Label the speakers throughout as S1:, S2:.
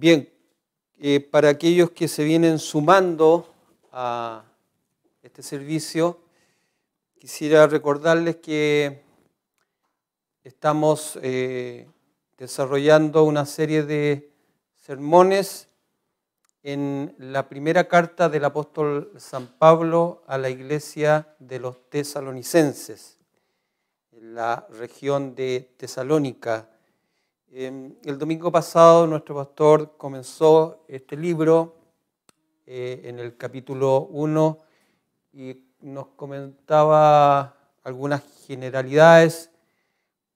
S1: Bien, para aquellos que se vienen sumando a este servicio, quisiera recordarles que estamos desarrollando una serie de sermones en la primera carta del apóstol San Pablo a la iglesia de los tesalonicenses, en la región de Tesalónica. El domingo pasado nuestro pastor comenzó este libro en el capítulo 1 y nos comentaba algunas generalidades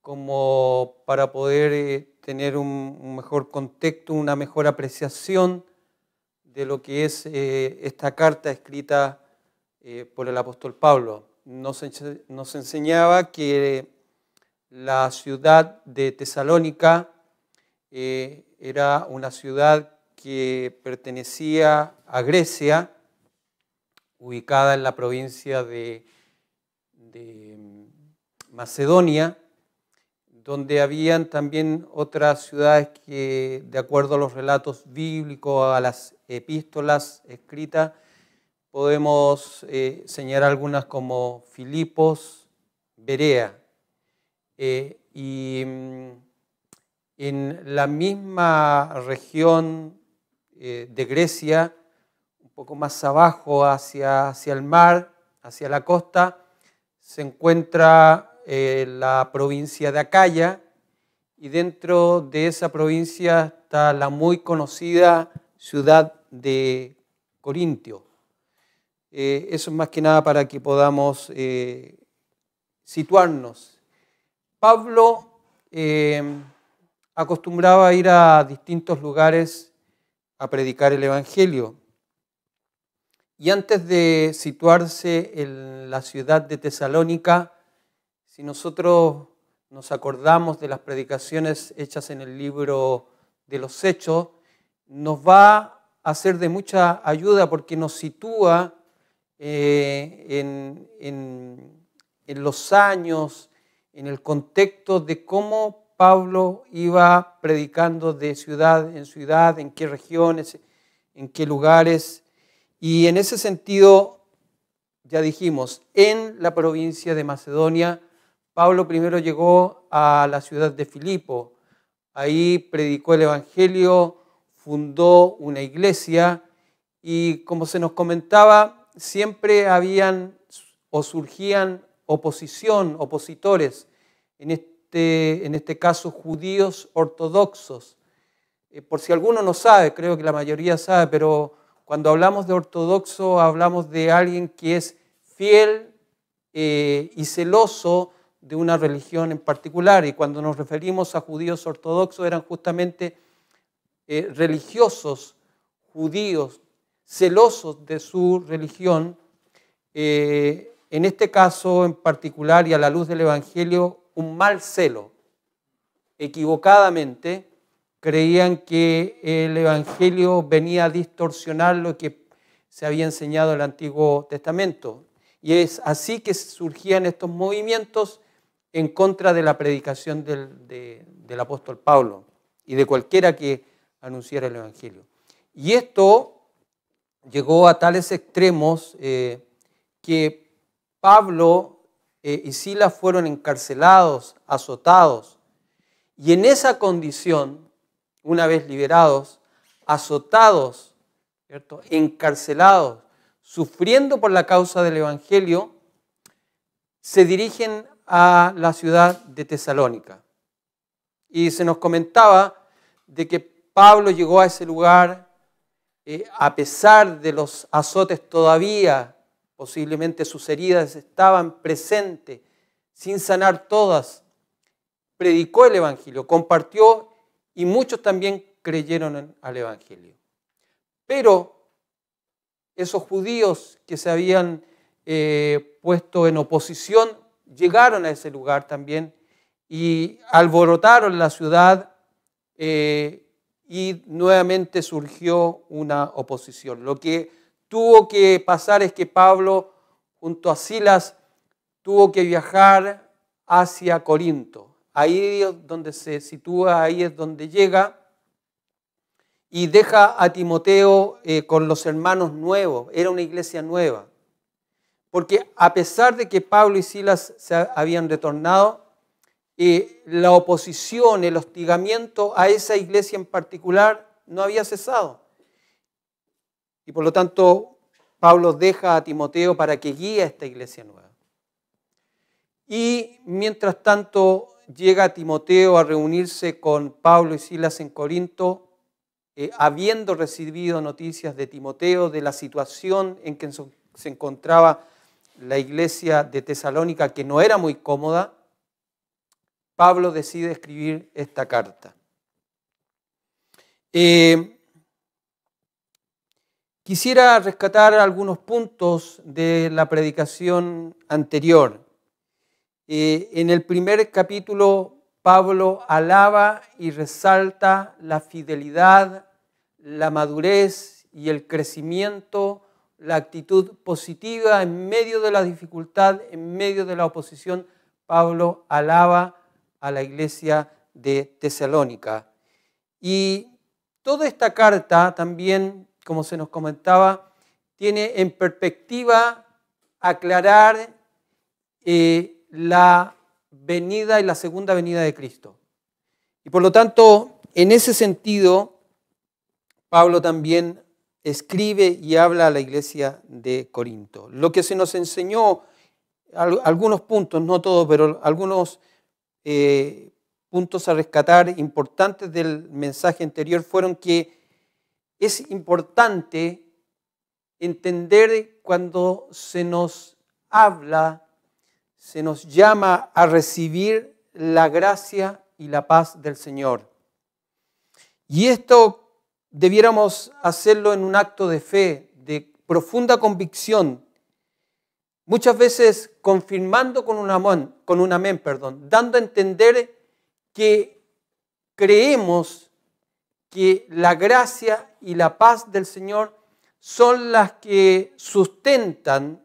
S1: como para poder tener un mejor contexto, una mejor apreciación de lo que es esta carta escrita por el apóstol Pablo. Nos enseñaba que la ciudad de Tesalónica era una ciudad que pertenecía a Grecia, ubicada en la provincia de Macedonia, donde habían también otras ciudades que, de acuerdo a los relatos bíblicos, a las epístolas escritas, podemos señalar algunas como Filipos, Berea. Y en la misma región de Grecia, un poco más abajo hacia el mar, hacia la costa, se encuentra la provincia de Acaya, y dentro de esa provincia está la muy conocida ciudad de Corintio. Eso es más que nada para que podamos situarnos. Pablo acostumbraba a ir a distintos lugares a predicar el Evangelio. Y antes de situarse en la ciudad de Tesalónica, si nosotros nos acordamos de las predicaciones hechas en el libro de los Hechos, nos va a ser de mucha ayuda porque nos sitúa en los años, en el contexto de cómo Pablo iba predicando de ciudad en ciudad, en qué regiones, en qué lugares. Y en ese sentido, ya dijimos, en la provincia de Macedonia, Pablo primero llegó a la ciudad de Filipo. Ahí predicó el Evangelio, fundó una iglesia y, como se nos comentaba, siempre habían o surgían opositores, en este caso judíos ortodoxos. Por si alguno no sabe, creo que la mayoría sabe, pero cuando hablamos de ortodoxo hablamos de alguien que es fiel y celoso de una religión en particular, y cuando nos referimos a judíos ortodoxos eran justamente religiosos judíos celosos de su religión. En este caso en particular y a la luz del Evangelio, un mal celo. Equivocadamente creían que el Evangelio venía a distorsionar lo que se había enseñado en el Antiguo Testamento. Y es así que surgían estos movimientos en contra de la predicación del apóstol Pablo y de cualquiera que anunciara el Evangelio. Y esto llegó a tales extremos que Pablo y Silas fueron encarcelados, azotados. Y en esa condición, una vez liberados, azotados, ¿cierto?, encarcelados, sufriendo por la causa del Evangelio, se dirigen a la ciudad de Tesalónica. Y se nos comentaba de que Pablo llegó a ese lugar a pesar de los azotes todavía. Posiblemente sus heridas estaban presentes, sin sanar todas. Predicó el Evangelio, compartió y muchos también creyeron al Evangelio. Pero esos judíos que se habían puesto en oposición llegaron a ese lugar también y alborotaron la ciudad y nuevamente surgió una oposición. Lo que tuvo que pasar es que Pablo, junto a Silas, tuvo que viajar hacia Corinto. Ahí es donde se sitúa, ahí es donde llega. y deja a Timoteo con los hermanos nuevos. Era una iglesia nueva. Porque a pesar de que Pablo y Silas se habían retornado, la oposición, el hostigamiento a esa iglesia en particular no había cesado. Y por lo tanto, Pablo deja a Timoteo para que guíe a esta iglesia nueva. Y mientras tanto, llega Timoteo a reunirse con Pablo y Silas en Corinto, habiendo recibido noticias de Timoteo, de la situación en que se encontraba la iglesia de Tesalónica, que no era muy cómoda, Pablo decide escribir esta carta. Quisiera rescatar algunos puntos de la predicación anterior. En el primer capítulo, Pablo alaba y resalta la fidelidad, la madurez y el crecimiento, la actitud positiva en medio de la dificultad, en medio de la oposición. Pablo alaba a la iglesia de Tesalónica. Y toda esta carta también, como se nos comentaba, tiene en perspectiva aclarar la venida y la segunda venida de Cristo. Y por lo tanto, en ese sentido, Pablo también escribe y habla a la iglesia de Corinto. Lo que se nos enseñó, algunos puntos, no todos, pero algunos puntos a rescatar importantes del mensaje anterior fueron que es importante entender cuando se nos habla, se nos llama a recibir la gracia y la paz del Señor. Y esto debiéramos hacerlo en un acto de fe, de profunda convicción, muchas veces confirmando con un amén, dando a entender que creemos que la gracia y la paz del Señor son las que sustentan,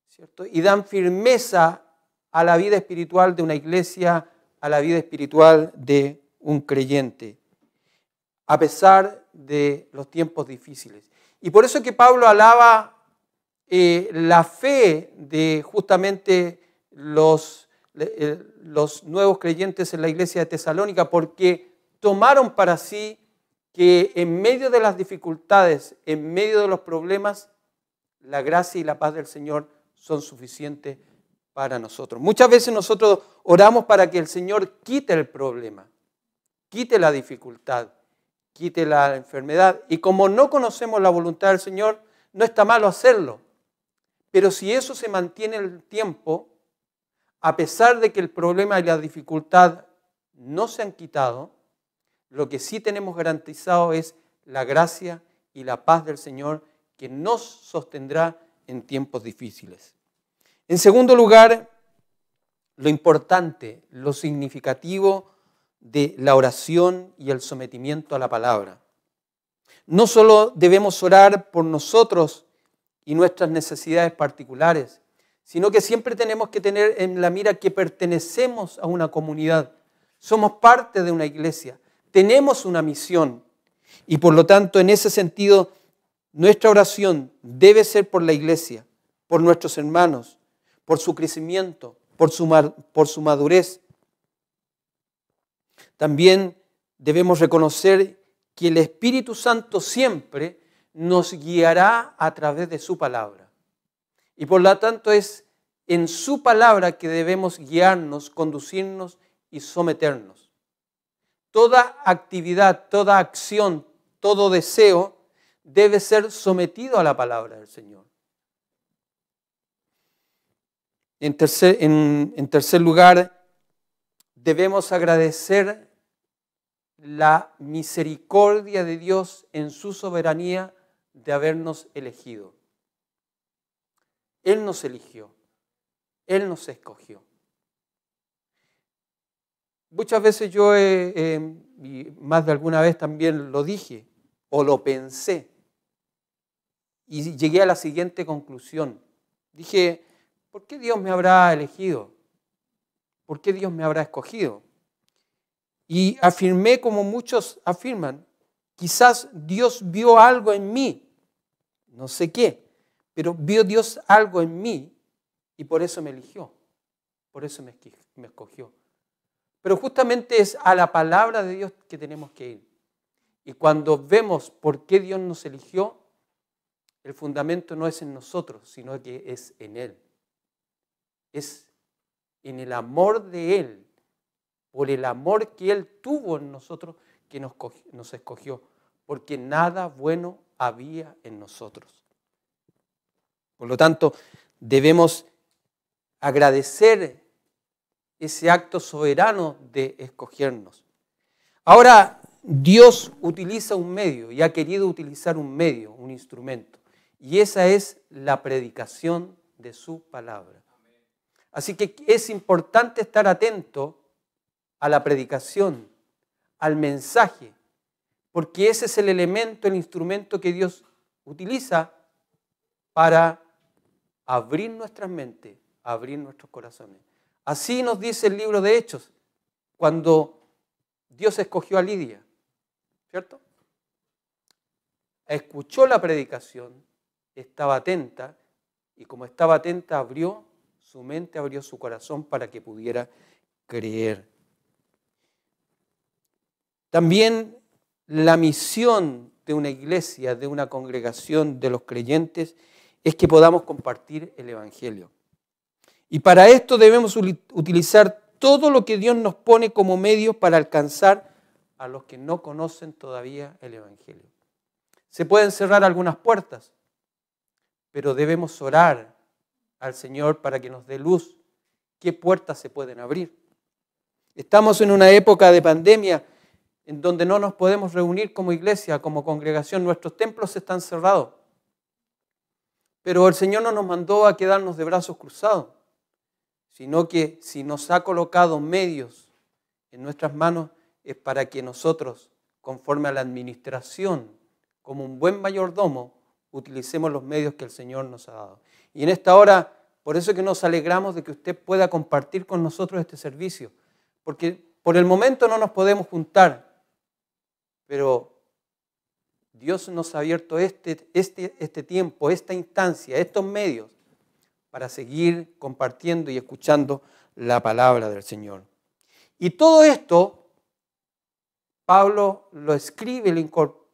S1: ¿cierto?, y dan firmeza a la vida espiritual de una iglesia, a la vida espiritual de un creyente, a pesar de los tiempos difíciles. Y por eso es que Pablo alaba la fe de justamente los nuevos creyentes en la iglesia de Tesalónica, porque tomaron para sí que en medio de las dificultades, en medio de los problemas, la gracia y la paz del Señor son suficientes para nosotros. Muchas veces nosotros oramos para que el Señor quite el problema, quite la dificultad, quite la enfermedad. Y como no conocemos la voluntad del Señor, no está malo hacerlo. Pero si eso se mantiene en el tiempo, a pesar de que el problema y la dificultad no se han quitado, lo que sí tenemos garantizado es la gracia y la paz del Señor que nos sostendrá en tiempos difíciles. En segundo lugar, lo importante, lo significativo de la oración y el sometimiento a la palabra. No solo debemos orar por nosotros y nuestras necesidades particulares, sino que siempre tenemos que tener en la mira que pertenecemos a una comunidad, somos parte de una iglesia, tenemos una misión y por lo tanto en ese sentido nuestra oración debe ser por la iglesia, por nuestros hermanos, por su crecimiento, por su madurez. También debemos reconocer que el Espíritu Santo siempre nos guiará a través de su palabra. Y por lo tanto es en su palabra que debemos guiarnos, conducirnos y someternos. Toda actividad, toda acción, todo deseo debe ser sometido a la palabra del Señor. En tercer lugar, debemos agradecer la misericordia de Dios en su soberanía de habernos elegido. Él nos eligió, Él nos escogió. Muchas veces yo, y más de alguna vez también lo dije, o lo pensé, y llegué a la siguiente conclusión. Dije, ¿por qué Dios me habrá elegido? ¿Por qué Dios me habrá escogido? Y afirmé, como muchos afirman, Quizás Dios vio algo en mí, no sé qué, pero vio Dios algo en mí y por eso me eligió, por eso me escogió. Pero justamente es a la palabra de Dios que tenemos que ir. Y cuando vemos por qué Dios nos eligió, el fundamento no es en nosotros, sino que es en Él. Es en el amor de Él, por el amor que Él tuvo en nosotros, que nos escogió, porque nada bueno había en nosotros. Por lo tanto, debemos agradecer ese acto soberano de escogernos. Ahora, Dios utiliza un medio y ha querido utilizar un medio, un instrumento, y esa es la predicación de su palabra. Así que es importante estar atento a la predicación, al mensaje, porque ese es el elemento, el instrumento que Dios utiliza para abrir nuestras mentes, abrir nuestros corazones. Así nos dice el libro de Hechos, cuando Dios escogió a Lidia, ¿cierto? Escuchó la predicación, estaba atenta, y como estaba atenta, abrió su mente, abrió su corazón para que pudiera creer. También la misión de una iglesia, de una congregación de los creyentes, es que podamos compartir el Evangelio. Y para esto debemos utilizar todo lo que Dios nos pone como medio para alcanzar a los que no conocen todavía el Evangelio. Se pueden cerrar algunas puertas, pero debemos orar al Señor para que nos dé luz. ¿Qué puertas se pueden abrir? Estamos en una época de pandemia en donde no nos podemos reunir como iglesia, como congregación. Nuestros templos están cerrados. Pero el Señor no nos mandó a quedarnos de brazos cruzados, sino que si nos ha colocado medios en nuestras manos es para que nosotros, conforme a la administración, como un buen mayordomo, utilicemos los medios que el Señor nos ha dado. Y en esta hora, por eso que nos alegramos de que usted pueda compartir con nosotros este servicio, porque por el momento no nos podemos juntar, pero Dios nos ha abierto este tiempo, esta instancia, estos medios, para seguir compartiendo y escuchando la palabra del Señor. Y todo esto, Pablo lo escribe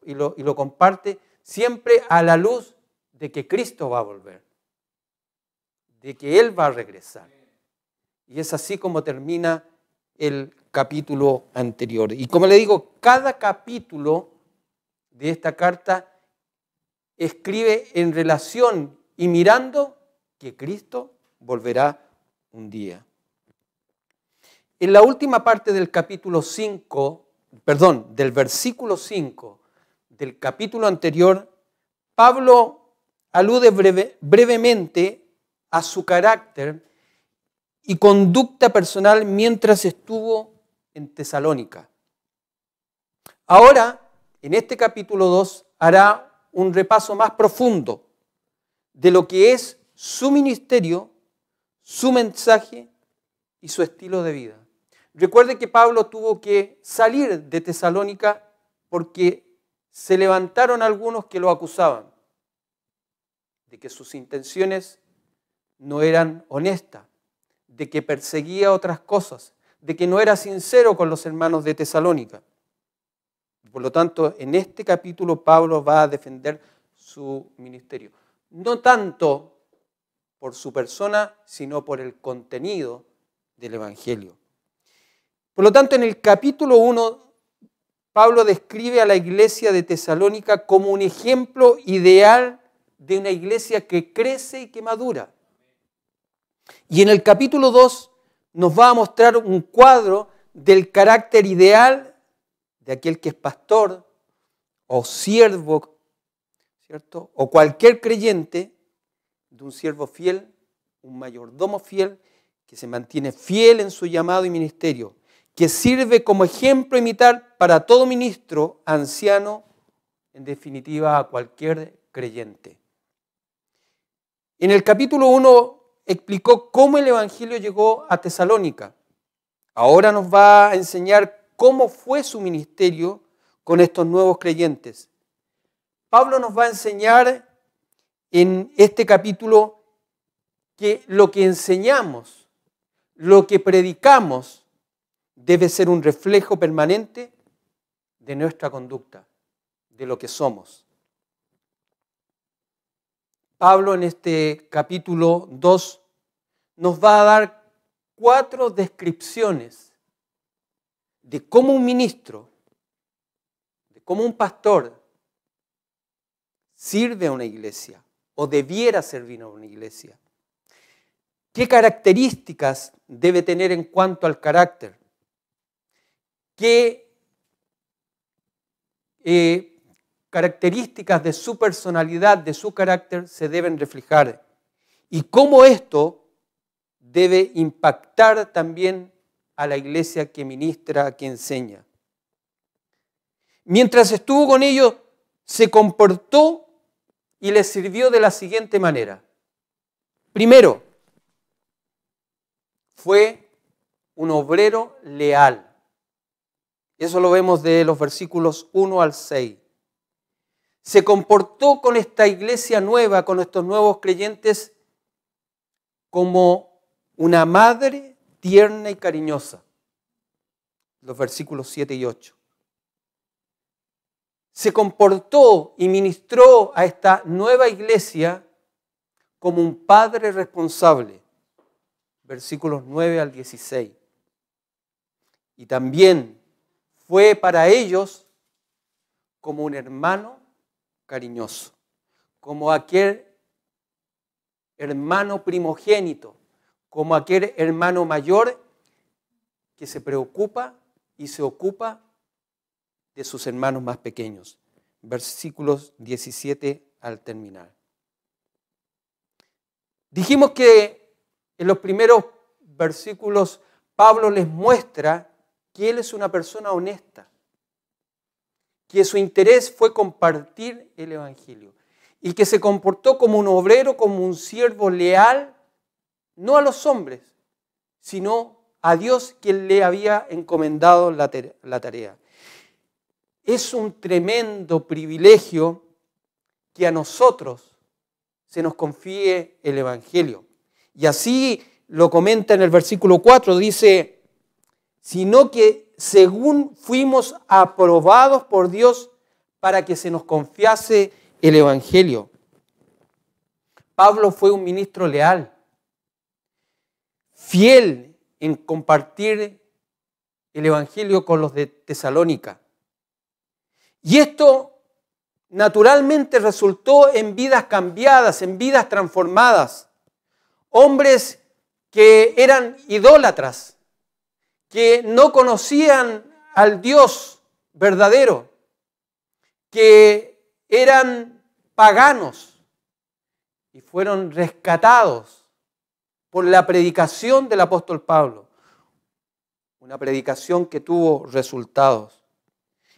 S1: y lo comparte siempre a la luz de que Cristo va a volver, de que Él va a regresar. Y es así como termina el capítulo anterior. Y como le digo, cada capítulo de esta carta escribe en relación y mirando que Cristo volverá un día. En la última parte del capítulo 5, del versículo 5 del capítulo anterior, Pablo alude brevemente a su carácter y conducta personal mientras estuvo en Tesalónica. Ahora, en este capítulo 2, hará un repaso más profundo de lo que es su ministerio, su mensaje y su estilo de vida. Recuerde que Pablo tuvo que salir de Tesalónica porque se levantaron algunos que lo acusaban de que sus intenciones no eran honestas, de que perseguía otras cosas, de que no era sincero con los hermanos de Tesalónica. Por lo tanto, en este capítulo Pablo va a defender su ministerio. No tanto por su persona, sino por el contenido del Evangelio. Por lo tanto, en el capítulo 1, Pablo describe a la iglesia de Tesalónica como un ejemplo ideal de una iglesia que crece y que madura. Y en el capítulo 2 nos va a mostrar un cuadro del carácter ideal de aquel que es pastor o siervo, ¿cierto? O cualquier creyente, de un siervo fiel, un mayordomo fiel, que se mantiene fiel en su llamado y ministerio, que sirve como ejemplo a imitar para todo ministro, anciano, en definitiva a cualquier creyente. En el capítulo 1 explicó cómo el Evangelio llegó a Tesalónica. Ahora nos va a enseñar cómo fue su ministerio con estos nuevos creyentes. Pablo nos va a enseñar en este capítulo que lo que enseñamos, lo que predicamos, debe ser un reflejo permanente de nuestra conducta, de lo que somos. Pablo en este capítulo 2 nos va a dar 4 descripciones de cómo un ministro, de cómo un pastor sirve a una iglesia o debiera servir a una iglesia. ¿Qué características debe tener en cuanto al carácter? ¿Qué características de su personalidad, de su carácter se deben reflejar? Y cómo esto debe impactar también a la iglesia que ministra, que enseña. Mientras estuvo con ellos, se comportó y les sirvió de la siguiente manera. Primero, fue un obrero leal. Eso lo vemos de los versículos 1 al 6. Se comportó con esta iglesia nueva, con estos nuevos creyentes, como una madre tierna y cariñosa. Los versículos 7 y 8. Se comportó y ministró a esta nueva iglesia como un padre responsable. Versículos 9 al 16. Y también fue para ellos como un hermano cariñoso, como aquel hermano primogénito, como aquel hermano mayor que se preocupa y se ocupa de sus hermanos más pequeños. Versículos 17 al terminar. Dijimos que en los primeros versículos Pablo les muestra que él es una persona honesta, que su interés fue compartir el evangelio y que se comportó como un obrero, como un siervo leal, no a los hombres, sino a Dios quien le había encomendado la tarea. Es un tremendo privilegio que a nosotros se nos confíe el evangelio. Y así lo comenta en el versículo 4, dice, sino que según fuimos aprobados por Dios para que se nos confiase el evangelio. Pablo fue un ministro leal, fiel en compartir el evangelio con los de Tesalónica. Y esto naturalmente resultó en vidas cambiadas, en vidas transformadas. Hombres que eran idólatras, que no conocían al Dios verdadero, que eran paganos y fueron rescatados por la predicación del apóstol Pablo. Una predicación que tuvo resultados.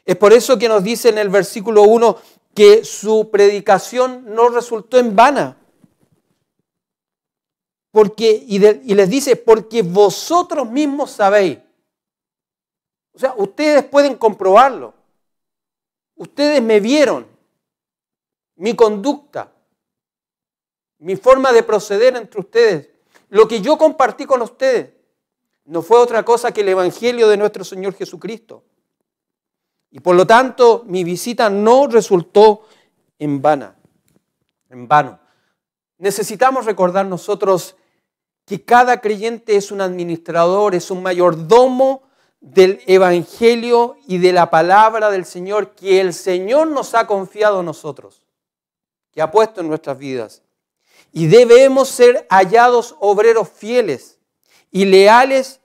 S1: Es por eso que nos dice en el versículo 1 que su predicación no resultó en vana. Y les dice, porque vosotros mismos sabéis. O sea, ustedes pueden comprobarlo. Ustedes me vieron. Mi conducta. Mi forma de proceder entre ustedes. Lo que yo compartí con ustedes. No fue otra cosa que el evangelio de nuestro Señor Jesucristo. Y por lo tanto, mi visita no resultó en vano. Necesitamos recordar nosotros que cada creyente es un administrador, es un mayordomo del evangelio y de la palabra del Señor que el Señor nos ha confiado a nosotros, que ha puesto en nuestras vidas. Y debemos ser hallados obreros fieles y leales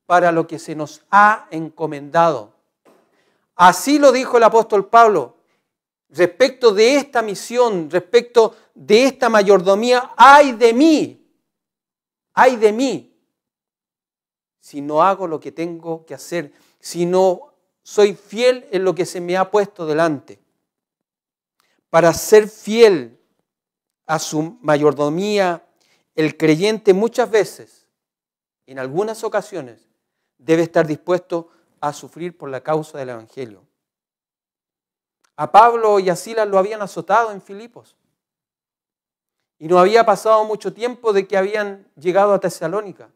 S1: para lo que se nos ha encomendado. Así lo dijo el apóstol Pablo. Respecto de esta misión, respecto de esta mayordomía, ¡ay de mí! ¡Ay de mí! Si no hago lo que tengo que hacer, si no soy fiel en lo que se me ha puesto delante. Para ser fiel a su mayordomía, el creyente muchas veces, en algunas ocasiones, debe estar dispuesto a sufrir por la causa del evangelio. A Pablo y a Silas lo habían azotado en Filipos. Y no había pasado mucho tiempo de que habían llegado a Tesalónica.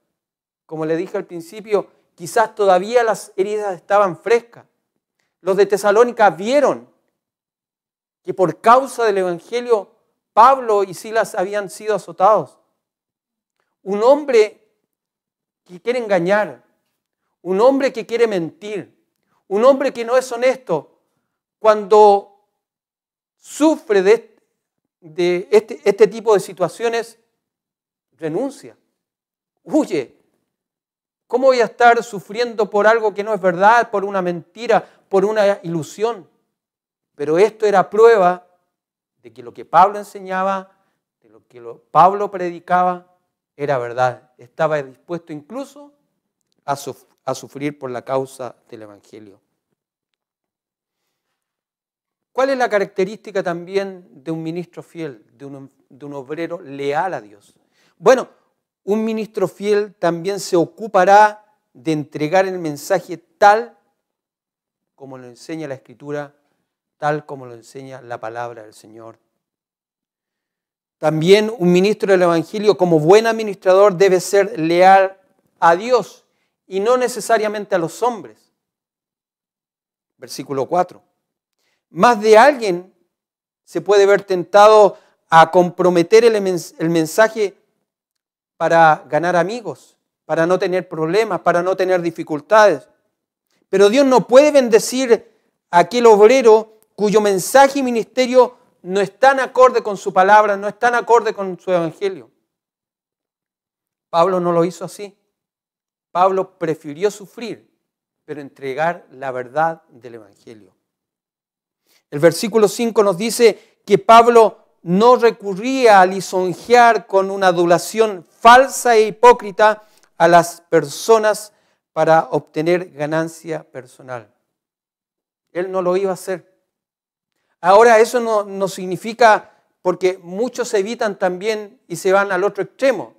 S1: Como le dije al principio, quizás todavía las heridas estaban frescas. Los de Tesalónica vieron que por causa del Evangelio Pablo y Silas habían sido azotados. Un hombre que quiere engañar, un hombre que quiere mentir, un hombre que no es honesto, cuando sufre de este tipo de situaciones, renuncia, huye. ¿Cómo voy a estar sufriendo por algo que no es verdad, por una mentira, por una ilusión? Pero esto era prueba de que lo que Pablo enseñaba, de lo que Pablo predicaba, era verdad. Estaba dispuesto incluso a sufrir por la causa del Evangelio. ¿Cuál es la característica también de un ministro fiel, de un obrero leal a Dios? Bueno, un ministro fiel también se ocupará de entregar el mensaje tal como lo enseña la Escritura, tal como lo enseña la palabra del Señor. También un ministro del Evangelio, como buen administrador, debe ser leal a Dios y no necesariamente a los hombres. Versículo 4. Más de alguien se puede ver tentado a comprometer el mensaje para ganar amigos, para no tener problemas, para no tener dificultades. Pero Dios no puede bendecir a aquel obrero cuyo mensaje y ministerio no están acorde con su palabra, no están acorde con su evangelio. Pablo no lo hizo así. Pablo prefirió sufrir, pero entregar la verdad del evangelio. El versículo 5 nos dice que Pablo no recurría a lisonjear con una adulación falsa e hipócrita a las personas para obtener ganancia personal. Él no lo iba a hacer. Ahora eso no significa, porque muchos evitan también y se van al otro extremo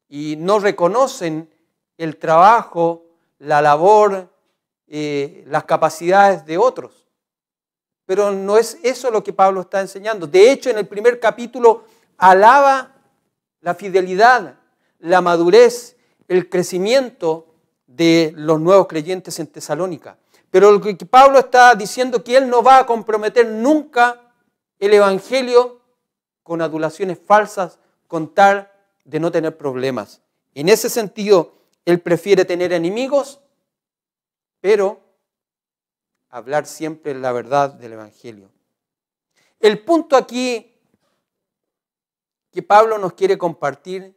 S1: y no reconocen el trabajo, la labor, las capacidades de otros. Pero no es eso lo que Pablo está enseñando. De hecho, en el primer capítulo alaba la fidelidad, la madurez, el crecimiento de los nuevos creyentes en Tesalónica. Pero lo que Pablo está diciendo es que él no va a comprometer nunca el evangelio con adulaciones falsas, con tal de no tener problemas. En ese sentido, él prefiere tener enemigos, pero hablar siempre la verdad del evangelio. El punto aquí que Pablo nos quiere compartir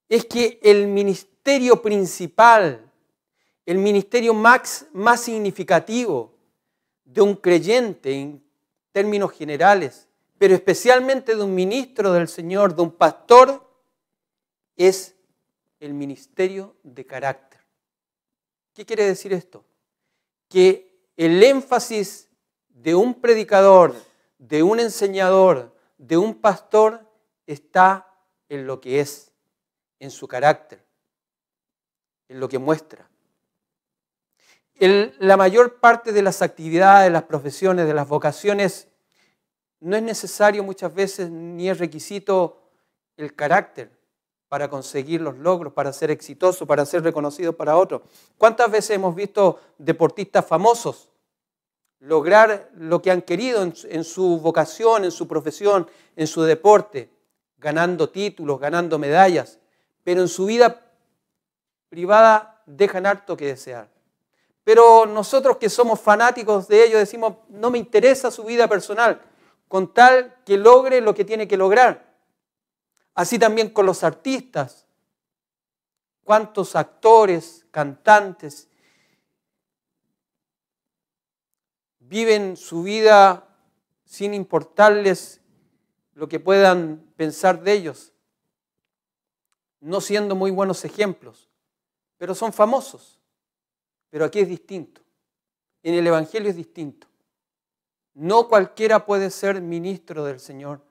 S1: es que el ministerio principal, el ministerio más significativo de un creyente en términos generales, pero especialmente de un ministro del Señor, de un pastor, es el ministerio de carácter. ¿Qué quiere decir esto? Que el énfasis de un predicador, de un enseñador, de un pastor, está en lo que es, en su carácter, en lo que muestra. La mayor parte de las actividades, de las profesiones, de las vocaciones, no es necesario muchas veces ni es requisito el carácter para conseguir los logros, para ser exitoso, para ser reconocido para otros. ¿Cuántas veces hemos visto deportistas famosos lograr lo que han querido en su vocación, en su profesión, en su deporte, ganando títulos, ganando medallas, pero en su vida privada dejan harto que desear? Pero nosotros que somos fanáticos de ellos decimos, no me interesa su vida personal, con tal que logre lo que tiene que lograr. Así también con los artistas. ¿Cuántos actores, cantantes viven su vida sin importarles lo que puedan pensar de ellos? No siendo muy buenos ejemplos, pero son famosos. Pero aquí es distinto. En el Evangelio es distinto. No cualquiera puede ser ministro del Señor.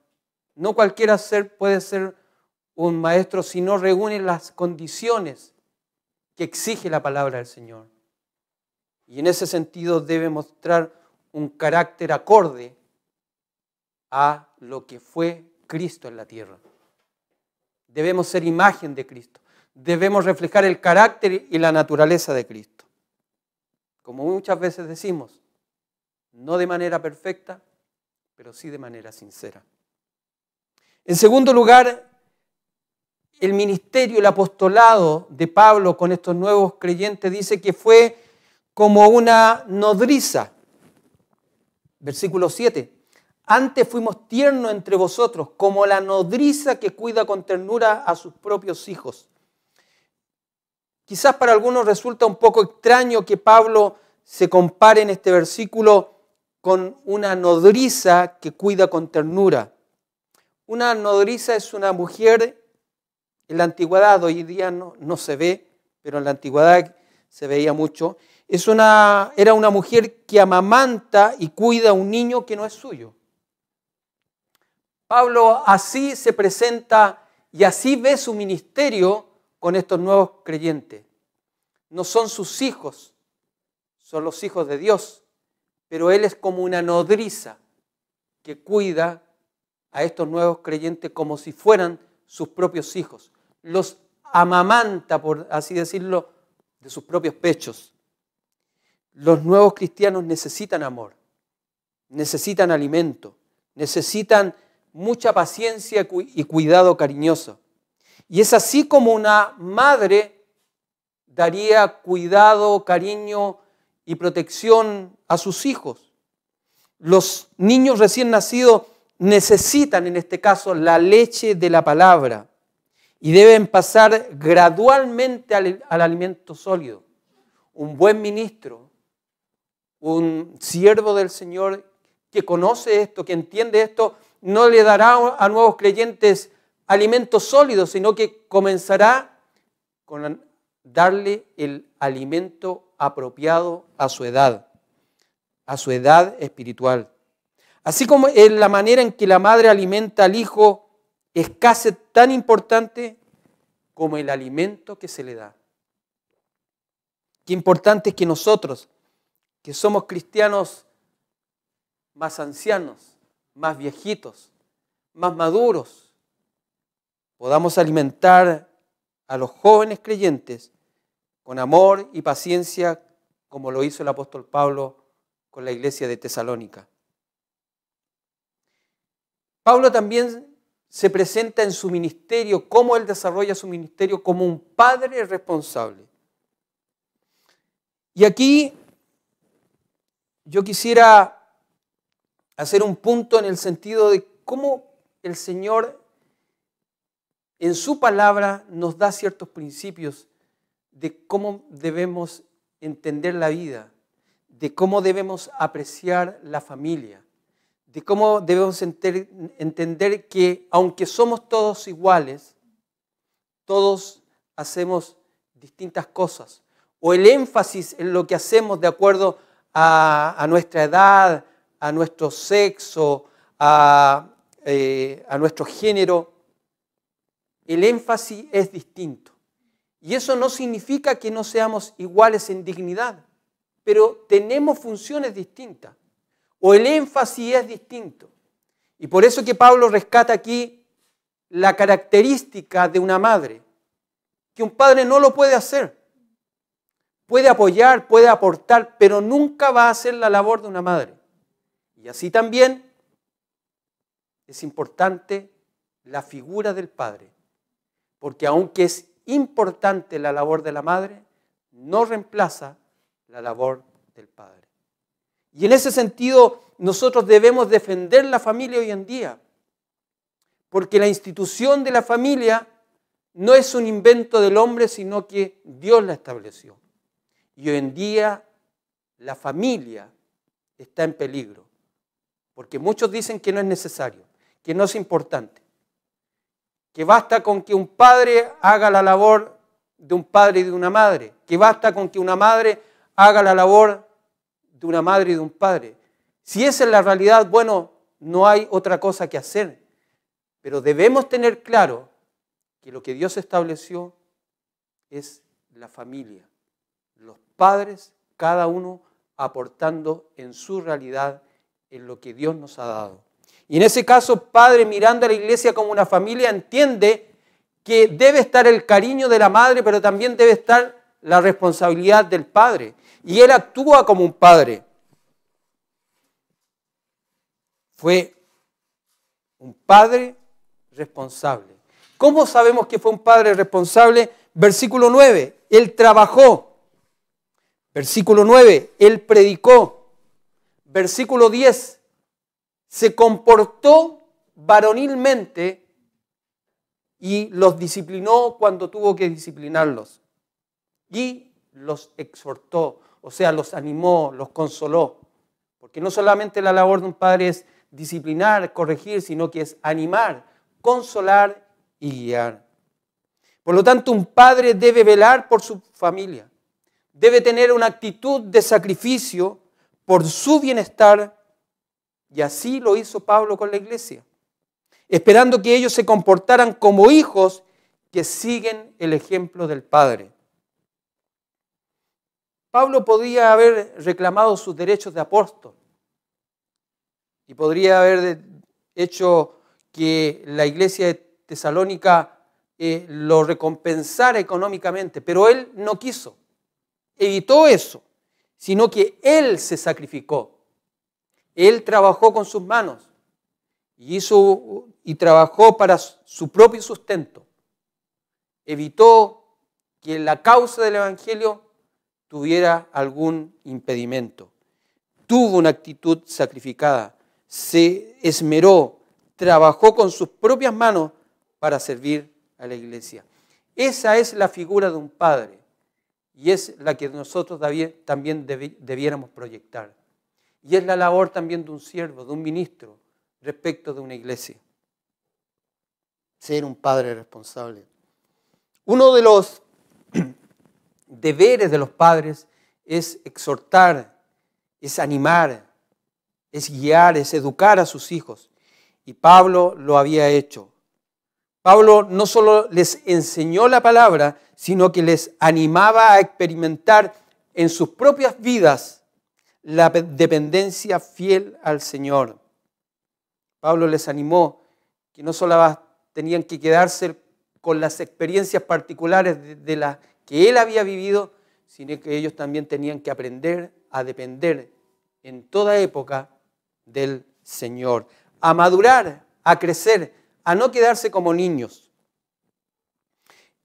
S1: No cualquiera puede ser un maestro si no reúne las condiciones que exige la palabra del Señor. Y en ese sentido debe mostrar un carácter acorde a lo que fue Cristo en la tierra. Debemos ser imagen de Cristo. Debemos reflejar el carácter y la naturaleza de Cristo. Como muchas veces decimos, no de manera perfecta, pero sí de manera sincera. En segundo lugar, el ministerio, el apostolado de Pablo con estos nuevos creyentes dice que fue como una nodriza. Versículo 7. Antes fuimos tiernos entre vosotros, como la nodriza que cuida con ternura a sus propios hijos. Quizás para algunos resulta un poco extraño que Pablo se compare en este versículo con una nodriza que cuida con ternura. Una nodriza es una mujer, en la antigüedad, hoy día no se ve, pero en la antigüedad se veía mucho. Era una mujer que amamanta y cuida a un niño que no es suyo. Pablo así se presenta y así ve su ministerio con estos nuevos creyentes. No son sus hijos, son los hijos de Dios, pero él es como una nodriza que cuida a estos nuevos creyentes como si fueran sus propios hijos. Los amamanta, por así decirlo, de sus propios pechos. Los nuevos cristianos necesitan amor, necesitan alimento, necesitan mucha paciencia y cuidado cariñoso. Y es así como una madre daría cuidado, cariño y protección a sus hijos. Los niños recién nacidos necesitan, en este caso, la leche de la palabra y deben pasar gradualmente al alimento sólido. Un buen ministro, un siervo del Señor que conoce esto, que entiende esto, no le dará a nuevos creyentes alimentos sólidos, sino que comenzará con darle el alimento apropiado a su edad espiritual. Así como en la manera en que la madre alimenta al hijo es casi tan importante como el alimento que se le da. Qué importante es que nosotros, que somos cristianos más ancianos, más viejitos, más maduros, podamos alimentar a los jóvenes creyentes con amor y paciencia, como lo hizo el apóstol Pablo con la iglesia de Tesalónica. Pablo también se presenta en su ministerio, cómo él desarrolla su ministerio como un padre responsable. Y aquí yo quisiera hacer un punto en el sentido de cómo el Señor en su palabra nos da ciertos principios de cómo debemos entender la vida, de cómo debemos apreciar la familia, de cómo debemos entender que aunque somos todos iguales, todos hacemos distintas cosas, o el énfasis en lo que hacemos de acuerdo a nuestra edad, a nuestro sexo, a nuestro género, el énfasis es distinto. Y eso no significa que no seamos iguales en dignidad, pero tenemos funciones distintas, o el énfasis es distinto. Y por eso que Pablo rescata aquí la característica de una madre, que un padre no lo puede hacer. Puede apoyar, puede aportar, pero nunca va a hacer la labor de una madre. Y así también es importante la figura del padre, porque aunque es importante la labor de la madre, no reemplaza la labor del padre. Y en ese sentido, nosotros debemos defender la familia hoy en día, porque la institución de la familia no es un invento del hombre, sino que Dios la estableció. Y hoy en día la familia está en peligro, porque muchos dicen que no es necesario, que no es importante, que basta con que un padre haga la labor de un padre y de una madre, que basta con que una madre haga la labor de una madre y de un padre. Si esa es la realidad, bueno, no hay otra cosa que hacer, pero debemos tener claro que lo que Dios estableció es la familia. Los padres, cada uno aportando en su realidad, en lo que Dios nos ha dado. Y en ese caso, padre, mirando a la iglesia como una familia, entiende que debe estar el cariño de la madre, pero también debe estar la responsabilidad del padre. Y él actúa como un padre. Fue un padre responsable. ¿Cómo sabemos que fue un padre responsable? Versículo 9, él trabajó. Versículo 9, él predicó. Versículo 10, se comportó varonilmente y los disciplinó cuando tuvo que disciplinarlos. Y los exhortó, o sea, los animó, los consoló. Porque no solamente la labor de un padre es disciplinar, corregir, sino que es animar, consolar y guiar. Por lo tanto, un padre debe velar por su familia. Debe tener una actitud de sacrificio por su bienestar. Y así lo hizo Pablo con la iglesia, esperando que ellos se comportaran como hijos que siguen el ejemplo del Padre. Pablo podría haber reclamado sus derechos de apóstol y podría haber hecho que la iglesia de Tesalónica lo recompensara económicamente, pero él no quiso, evitó eso, sino que él se sacrificó. Él trabajó con sus manos y trabajó para su propio sustento. Evitó que la causa del Evangelio tuviera algún impedimento. Tuvo una actitud sacrificada, se esmeró, trabajó con sus propias manos para servir a la iglesia. Esa es la figura de un padre y es la que nosotros también debiéramos proyectar. Y es la labor también de un siervo, de un ministro, respecto de una iglesia. Ser un padre responsable. Uno de los deberes de los padres es exhortar, es animar, es guiar, es educar a sus hijos. Y Pablo lo había hecho. Pablo no solo les enseñó la palabra, sino que les animaba a experimentar en sus propias vidas la dependencia fiel al Señor. Pablo les animó que no solo tenían que quedarse con las experiencias particulares de las que él había vivido, sino que ellos también tenían que aprender a depender en toda época del Señor, a madurar, a crecer, a no quedarse como niños.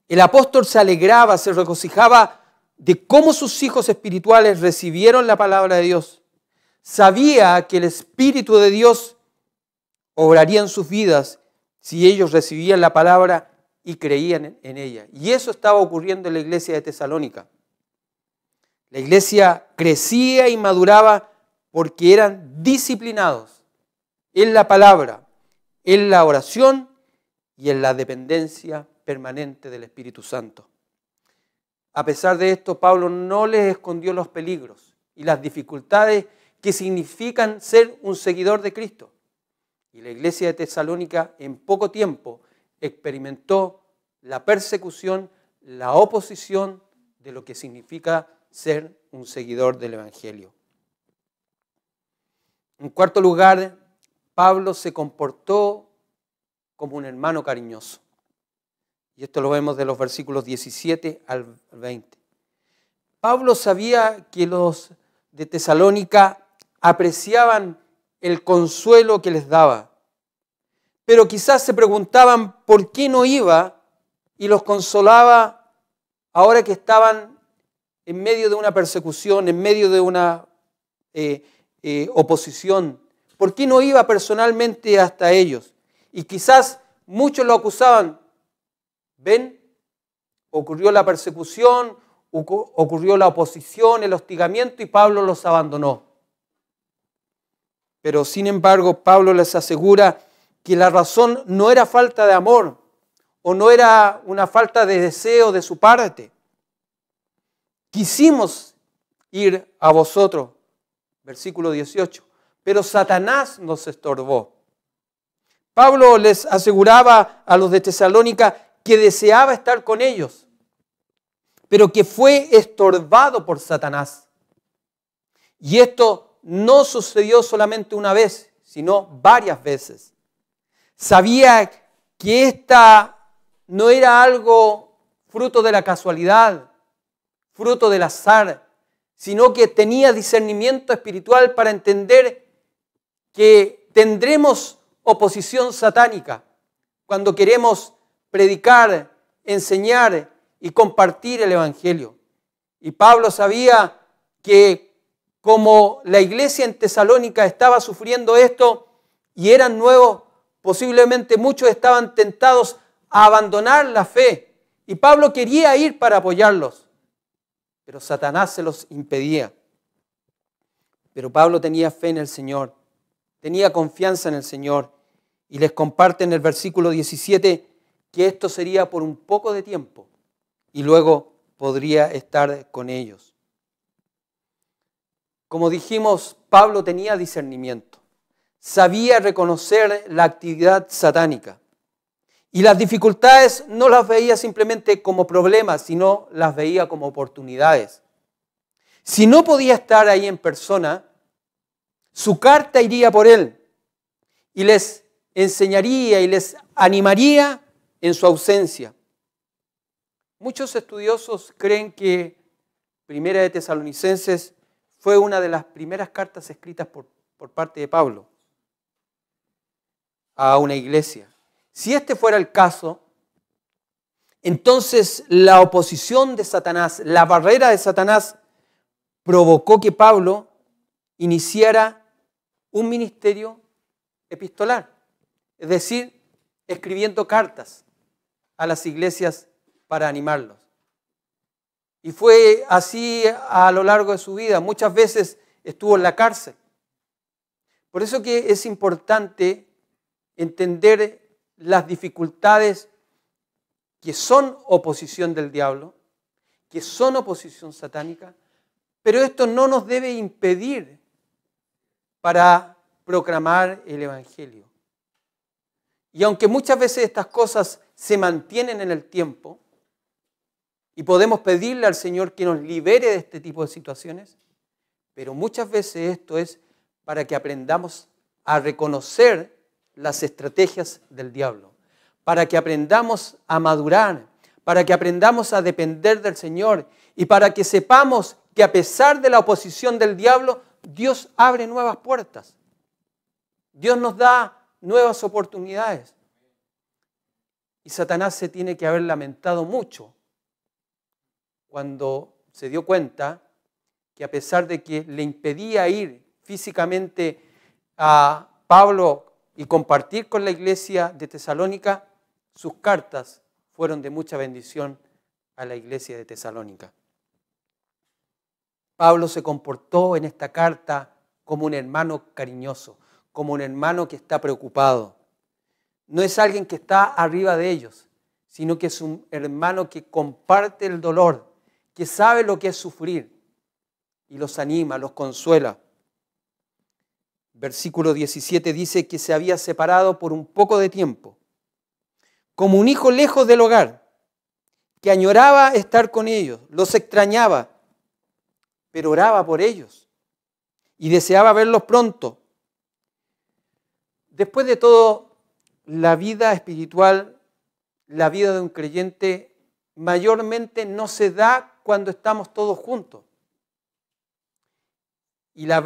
S1: El apóstol se alegraba, se regocijaba de cómo sus hijos espirituales recibieron la palabra de Dios. Sabía que el Espíritu de Dios obraría en sus vidas si ellos recibían la palabra y creían en ella. Y eso estaba ocurriendo en la iglesia de Tesalónica. La iglesia crecía y maduraba porque eran disciplinados en la palabra, en la oración y en la dependencia permanente del Espíritu Santo. A pesar de esto, Pablo no les escondió los peligros y las dificultades que significan ser un seguidor de Cristo. Y la iglesia de Tesalónica en poco tiempo experimentó la persecución, la oposición de lo que significa ser un seguidor del Evangelio. En cuarto lugar, Pablo se comportó como un hermano cariñoso. Y esto lo vemos de los versículos 17 al 20. Pablo sabía que los de Tesalónica apreciaban el consuelo que les daba, pero quizás se preguntaban por qué no iba y los consolaba ahora que estaban en medio de una persecución, en medio de una oposición. ¿Por qué no iba personalmente hasta ellos? Y quizás muchos lo acusaban. ¿Ven? Ocurrió la persecución, ocurrió la oposición, el hostigamiento y Pablo los abandonó. Pero sin embargo, Pablo les asegura que la razón no era falta de amor o no era una falta de deseo de su parte. Quisimos ir a vosotros, versículo 18, pero Satanás nos estorbó. Pablo les aseguraba a los de Tesalónica que deseaba estar con ellos, pero que fue estorbado por Satanás. Y esto no sucedió solamente una vez, sino varias veces. Sabía que esta no era algo fruto de la casualidad, fruto del azar, sino que tenía discernimiento espiritual para entender que tendremos oposición satánica cuando queremos predicar, enseñar y compartir el Evangelio. Y Pablo sabía que como la iglesia en Tesalónica estaba sufriendo esto y eran nuevos, posiblemente muchos estaban tentados a abandonar la fe. Y Pablo quería ir para apoyarlos, pero Satanás se los impedía. Pero Pablo tenía fe en el Señor, tenía confianza en el Señor y les comparte en el versículo 17 que esto sería por un poco de tiempo y luego podría estar con ellos. Como dijimos, Pablo tenía discernimiento, sabía reconocer la actividad satánica y las dificultades no las veía simplemente como problemas, sino las veía como oportunidades. Si no podía estar ahí en persona, su carta iría por él y les enseñaría y les animaría en su ausencia. Muchos estudiosos creen que Primera de Tesalonicenses fue una de las primeras cartas escritas por parte de Pablo a una iglesia. Si este fuera el caso, entonces la oposición de Satanás, la barrera de Satanás, provocó que Pablo iniciara un ministerio epistolar, es decir, escribiendo cartas a las iglesias para animarlos. Y fue así a lo largo de su vida. Muchas veces estuvo en la cárcel. Por eso que es importante entender las dificultades que son oposición del diablo, que son oposición satánica, pero esto no nos debe impedir para proclamar el Evangelio. Y aunque muchas veces estas cosas se mantienen en el tiempo, y podemos pedirle al Señor que nos libere de este tipo de situaciones, pero muchas veces esto es para que aprendamos a reconocer las estrategias del diablo, para que aprendamos a madurar, para que aprendamos a depender del Señor y para que sepamos que a pesar de la oposición del diablo, Dios abre nuevas puertas. Dios nos da nuevas oportunidades. Y Satanás se tiene que haber lamentado mucho cuando se dio cuenta que a pesar de que le impedía ir físicamente a Pablo y compartir con la iglesia de Tesalónica, sus cartas fueron de mucha bendición a la iglesia de Tesalónica. Pablo se comportó en esta carta como un hermano cariñoso, como un hermano que está preocupado. No es alguien que está arriba de ellos, sino que es un hermano que comparte el dolor, que sabe lo que es sufrir y los anima, los consuela. Versículo 17 dice que se había separado por un poco de tiempo, como un hijo lejos del hogar, que añoraba estar con ellos, los extrañaba, pero oraba por ellos y deseaba verlos pronto. Después de todo, la vida espiritual, la vida de un creyente, mayormente no se da cuando estamos todos juntos. Y la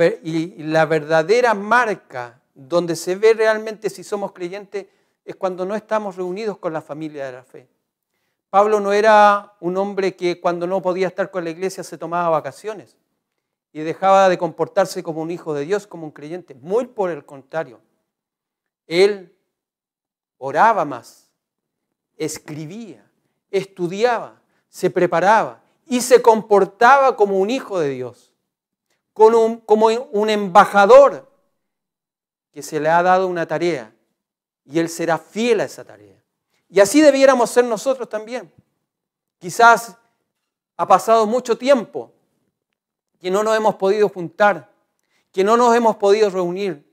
S1: verdadera marca donde se ve realmente si somos creyentes es cuando no estamos reunidos con la familia de la fe. Pablo no era un hombre que cuando no podía estar con la iglesia se tomaba vacaciones y dejaba de comportarse como un hijo de Dios, como un creyente. Muy por el contrario. Él oraba más, escribía, estudiaba, se preparaba y se comportaba como un hijo de Dios, como un embajador que se le ha dado una tarea y él será fiel a esa tarea. Y así debiéramos ser nosotros también. Quizás ha pasado mucho tiempo que no nos hemos podido juntar, que no nos hemos podido reunir.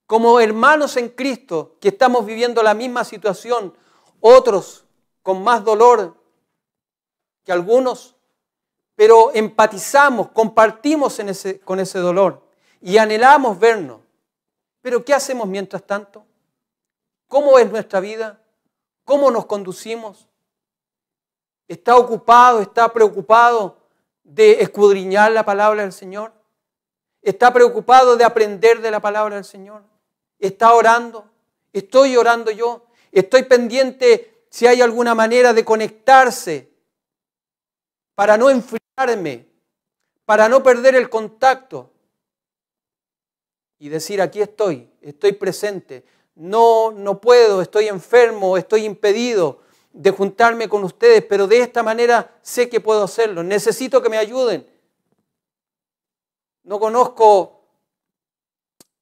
S1: Como hermanos en Cristo que estamos viviendo la misma situación, otros con más dolor que algunos, pero empatizamos, compartimos con ese dolor y anhelamos vernos. Pero ¿qué hacemos mientras tanto? ¿Cómo es nuestra vida? ¿Cómo nos conducimos? ¿Está ocupado, está preocupado de escudriñar la palabra del Señor? ¿Está preocupado de aprender de la palabra del Señor? ¿Está orando? ¿Estoy orando yo? ¿Estoy pendiente si hay alguna manera de conectarse para no enfriarme, para no perder el contacto y decir, aquí estoy presente? No puedo, estoy enfermo, estoy impedido de juntarme con ustedes, pero de esta manera sé que puedo hacerlo. Necesito que me ayuden. No conozco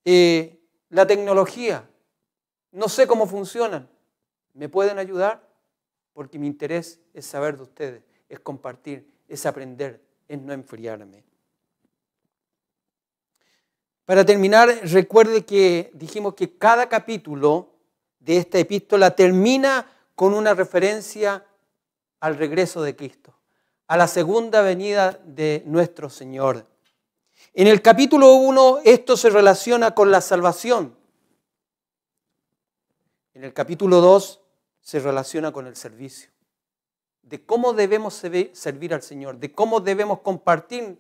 S1: la tecnología, no sé cómo funcionan. ¿Me pueden ayudar? Porque mi interés es saber de ustedes, es compartir, es aprender, es no enfriarme. Para terminar, recuerde que dijimos que cada capítulo de esta epístola termina con una referencia al regreso de Cristo, a la segunda venida de nuestro Señor. En el capítulo 1 esto se relaciona con la salvación. En el capítulo 2 se relaciona con el servicio, de cómo debemos servir al Señor, de cómo debemos compartir,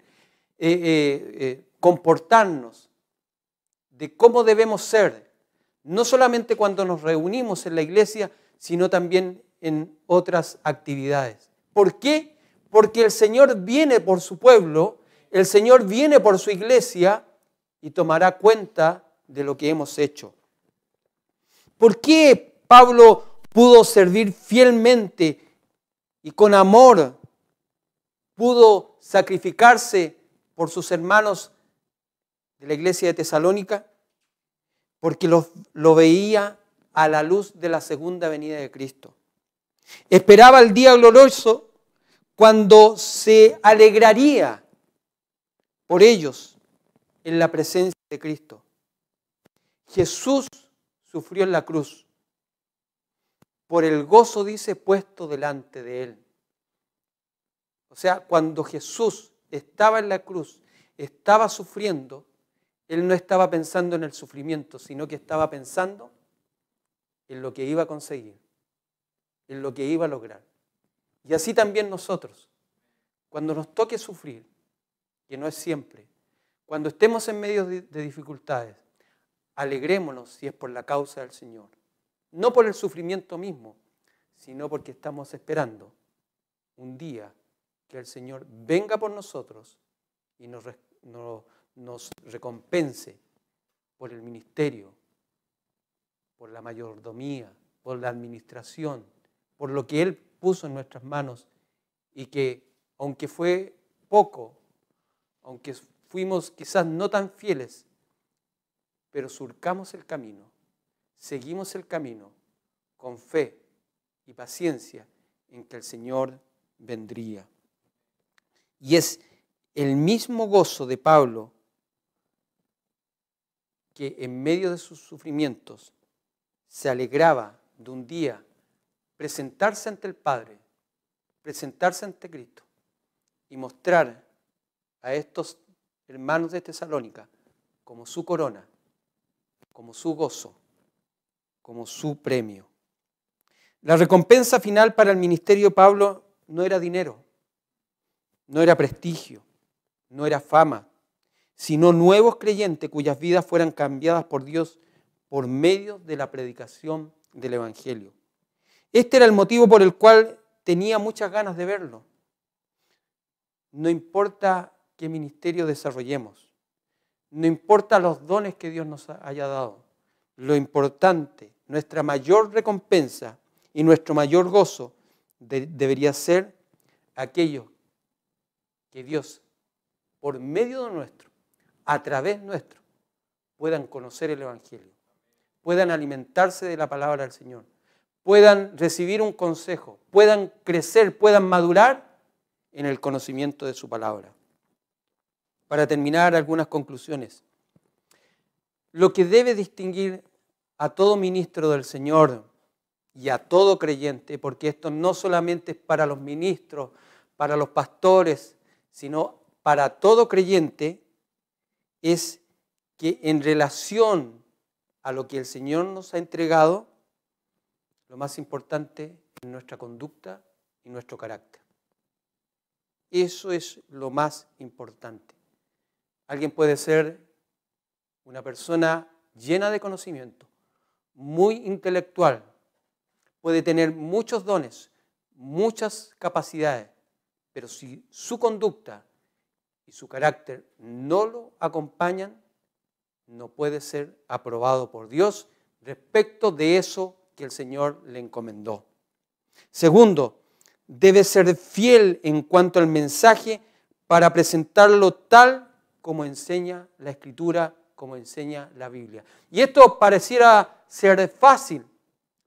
S1: comportarnos, de cómo debemos ser, no solamente cuando nos reunimos en la iglesia, sino también en otras actividades. ¿Por qué? Porque el Señor viene por su pueblo, el Señor viene por su iglesia y tomará cuenta de lo que hemos hecho. ¿Por qué Pablo pudo servir fielmente y con amor? Pudo sacrificarse por sus hermanos de la iglesia de Tesalónica, porque lo veía a la luz de la segunda venida de Cristo. Esperaba el día glorioso cuando se alegraría por ellos en la presencia de Cristo. Jesús sufrió en la cruz por el gozo, dice, puesto delante de él. O sea, cuando Jesús estaba en la cruz, estaba sufriendo, él no estaba pensando en el sufrimiento, sino que estaba pensando en lo que iba a conseguir, en lo que iba a lograr. Y así también nosotros, cuando nos toque sufrir, que no es siempre, cuando estemos en medio de dificultades, alegrémonos si es por la causa del Señor. No por el sufrimiento mismo, sino porque estamos esperando un día que el Señor venga por nosotros y nos recompense por el ministerio, por la mayordomía, por la administración, por lo que Él puso en nuestras manos y que, aunque fue poco, aunque fuimos quizás no tan fieles, pero surcamos el camino, seguimos el camino con fe y paciencia en que el Señor vendría. Y es el mismo gozo de Pablo que en medio de sus sufrimientos se alegraba de un día presentarse ante el Padre, presentarse ante Cristo y mostrar a estos hermanos de Tesalónica como su corona, como su gozo, como su premio. La recompensa final para el ministerio de Pablo no era dinero, no era prestigio, no era fama, sino nuevos creyentes cuyas vidas fueran cambiadas por Dios por medio de la predicación del Evangelio. Este era el motivo por el cual tenía muchas ganas de verlo. No importa qué ministerio desarrollemos, no importa los dones que Dios nos haya dado, lo importante, nuestra mayor recompensa y nuestro mayor gozo debería ser aquello que Dios, por medio de nuestro, a través nuestro, puedan conocer el Evangelio, puedan alimentarse de la palabra del Señor, puedan recibir un consejo, puedan crecer, puedan madurar en el conocimiento de su palabra. Para terminar, algunas conclusiones. Lo que debe distinguir a todo ministro del Señor y a todo creyente, porque esto no solamente es para los ministros, para los pastores, sino para todo creyente, es que en relación a lo que el Señor nos ha entregado, lo más importante es nuestra conducta y nuestro carácter. Eso es lo más importante. Alguien puede ser una persona llena de conocimiento, muy intelectual, puede tener muchos dones, muchas capacidades, pero si su conducta y su carácter no lo acompañan, no puede ser aprobado por Dios respecto de eso que el Señor le encomendó. Segundo, debe ser fiel en cuanto al mensaje para presentarlo tal como enseña la Escritura, como enseña la Biblia. Y esto pareciera ser fácil,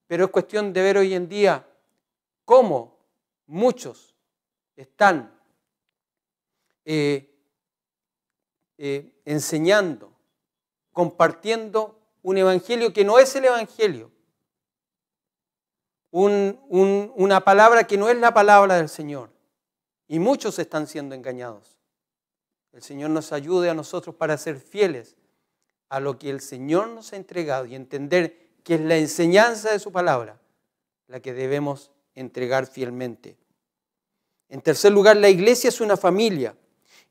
S1: pero es cuestión de ver hoy en día cómo muchos están enseñando, compartiendo un evangelio que no es el evangelio, una palabra que no es la palabra del Señor. Y muchos están siendo engañados. El Señor nos ayude a nosotros para ser fieles a lo que el Señor nos ha entregado y entender que es la enseñanza de su palabra la que debemos entregar fielmente. En tercer lugar, la iglesia es una familia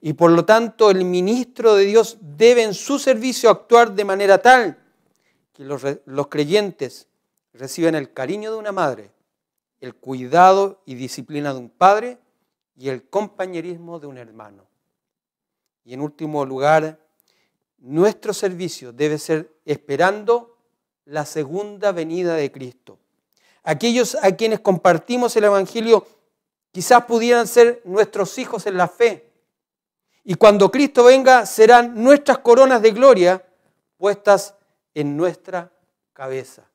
S1: y por lo tanto el ministro de Dios debe en su servicio actuar de manera tal que los creyentes reciban el cariño de una madre, el cuidado y disciplina de un padre y el compañerismo de un hermano. Y en último lugar, nuestro servicio debe ser esperando la segunda venida de Cristo. Aquellos a quienes compartimos el evangelio quizás pudieran ser nuestros hijos en la fe. Y cuando Cristo venga, serán nuestras coronas de gloria puestas en nuestra cabeza.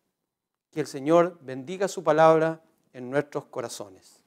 S1: Que el Señor bendiga su palabra en nuestros corazones.